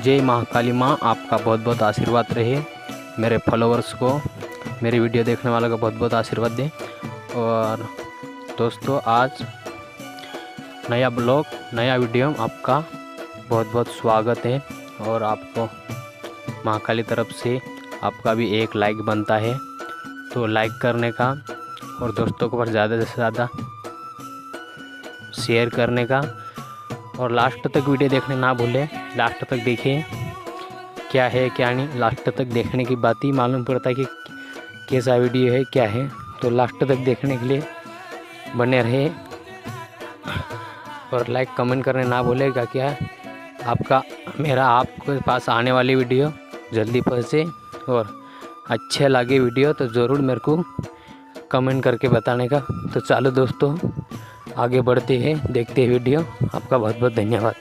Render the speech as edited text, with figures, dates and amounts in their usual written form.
जय महाकाली माँ, आपका बहुत बहुत आशीर्वाद रहे। मेरे फॉलोअर्स को, मेरी वीडियो देखने वालों का बहुत बहुत आशीर्वाद दें। और दोस्तों, आज नया ब्लॉग, नया वीडियो में आपका बहुत बहुत स्वागत है। और आपको महाकाली तरफ से आपका भी एक लाइक बनता है, तो लाइक करने का और दोस्तों को पर ज़्यादा से ज़्यादा शेयर करने का। और लास्ट तक वीडियो देखने ना भूलें, लास्ट तक देखिए क्या है क्या नहीं। लास्ट तक देखने की बात ही मालूम पड़ता है कि कैसा वीडियो है, क्या है। तो लास्ट तक देखने के लिए बने रहे और लाइक कमेंट करने ना भूलेगा। क्या मेरा आपके पास आने वाली वीडियो जल्दी पहुँचे और अच्छे लगे वीडियो तो ज़रूर मेरे को कमेंट करके बताने का। तो चलो दोस्तों, आगे बढ़ते हैं, देखते हैं वीडियो। आपका बहुत बहुत धन्यवाद।